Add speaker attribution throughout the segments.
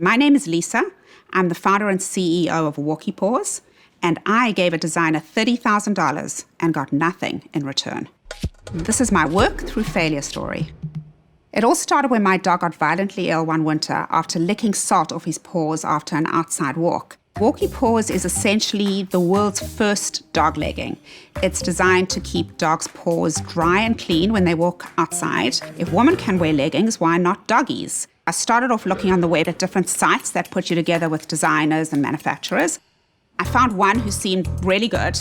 Speaker 1: My name is Lisa. I'm the founder and CEO of Walkee Paws, and I gave a designer $30,000 and got nothing in return. This is my work through failure story. It all started when my dog got violently ill one winter after licking salt off his paws after an outside walk. Walkee Paws is essentially the world's first dog legging. It's designed to keep dogs' paws dry and clean when they walk outside. If women can wear leggings, why not doggies? I started off looking on the web at different sites that put you together with designers and manufacturers. I found one who seemed really good,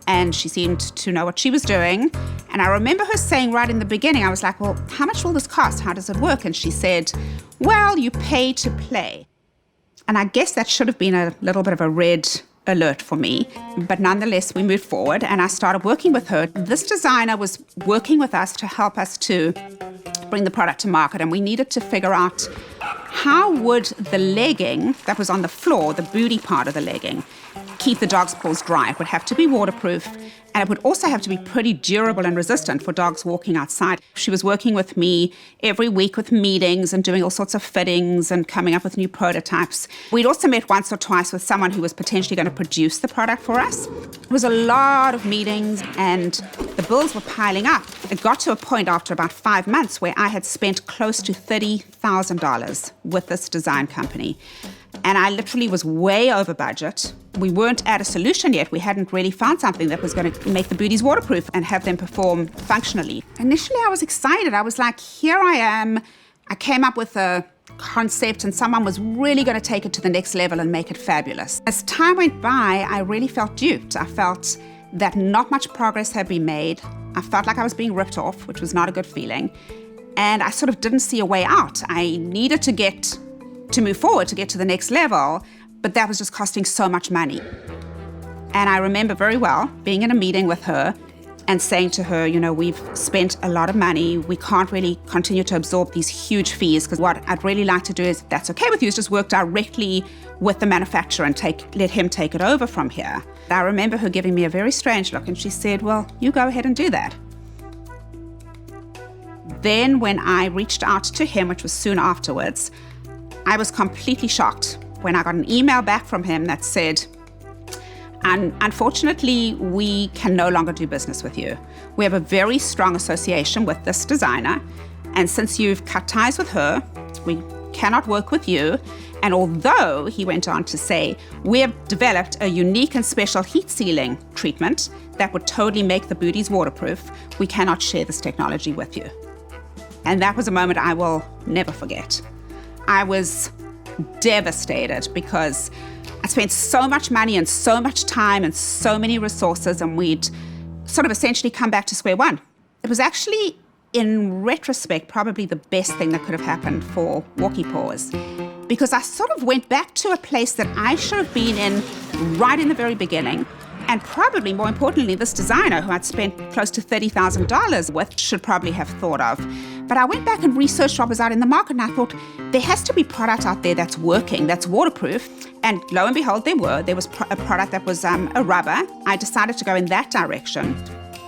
Speaker 1: and she seemed to know what she was doing. And I remember her saying right in the beginning, I was like, well, how much will this cost? How does it work? And she said, well, you pay to play. And I guess that should have been a little bit of a red alert for me. But nonetheless, we moved forward and I started working with her. This designer was working with us to help us to bring the product to market. And we needed to figure out how would the legging that was on the floor, the booty part of the legging, keep the dog's paws dry. It would have to be waterproof, and it would also have to be pretty durable and resistant for dogs walking outside. She was working with me every week with meetings and doing all sorts of fittings and coming up with new prototypes. We'd also met once or twice with someone who was potentially going to produce the product for us. It was a lot of meetings and the bills were piling up. It got to a point after about 5 months where I had spent close to $30,000 with this design company. And I literally was way over budget. We weren't at a solution yet. We hadn't really found something that was going to make the booties waterproof and have them perform functionally. Initially, I was excited. I was like, here I am. I came up with a concept and someone was really going to take it to the next level and make it fabulous. As time went by, I really felt duped. I felt that not much progress had been made. I felt like I was being ripped off, which was not a good feeling. And I sort of didn't see a way out. I needed to move forward, to get to the next level, but that was just costing so much money. And I remember very well being in a meeting with her and saying to her, you know, we've spent a lot of money. We can't really continue to absorb these huge fees, because what I'd really like to do is, if that's okay with you, is just work directly with the manufacturer and let him take it over from here. I remember her giving me a very strange look and she said, well, you go ahead and do that. Then when I reached out to him, which was soon afterwards, I was completely shocked when I got an email back from him that said, unfortunately, we can no longer do business with you. We have a very strong association with this designer, and since you've cut ties with her, we cannot work with you. And although, he went on to say, we have developed a unique and special heat sealing treatment that would totally make the booties waterproof, we cannot share this technology with you. And that was a moment I will never forget. I was devastated because I spent so much money and so much time and so many resources, and we'd sort of essentially come back to square one. It was actually, in retrospect, probably the best thing that could have happened for Walkee Paws, because I sort of went back to a place that I should have been in right in the very beginning. And probably more importantly, this designer who I'd spent close to $30,000 with should probably have thought of. But I went back and researched what was out in the market, and I thought there has to be product out there that's working, that's waterproof. And lo and behold, there was a product that was a rubber. I decided to go in that direction.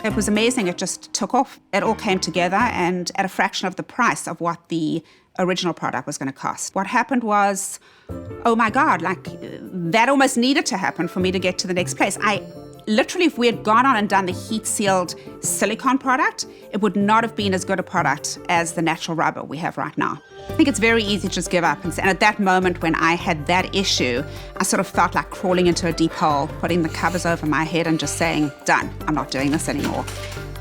Speaker 1: It was amazing. It just took off. It all came together, and at a fraction of the price of what the original product was going to cost. What happened was, oh my God, like that almost needed to happen for me to get to the next place. Literally, if we had gone on and done the heat-sealed silicone product, it would not have been as good a product as the natural rubber we have right now. I think it's very easy to just give up. And at that moment when I had that issue, I sort of felt like crawling into a deep hole, putting the covers over my head and just saying, done, I'm not doing this anymore.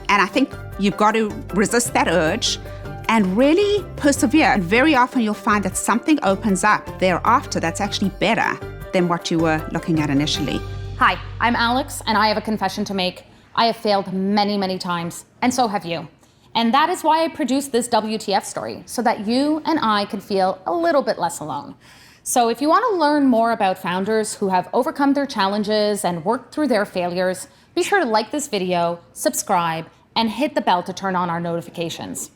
Speaker 1: And I think you've got to resist that urge and really persevere. And very often you'll find that something opens up thereafter that's actually better than what you were looking at initially.
Speaker 2: Hi, I'm Alex, and I have a confession to make. I have failed many, many times, and so have you. And that is why I produced this WTF story, so that you and I could feel a little bit less alone. So if you want to learn more about founders who have overcome their challenges and worked through their failures, be sure to like this video, subscribe, and hit the bell to turn on our notifications.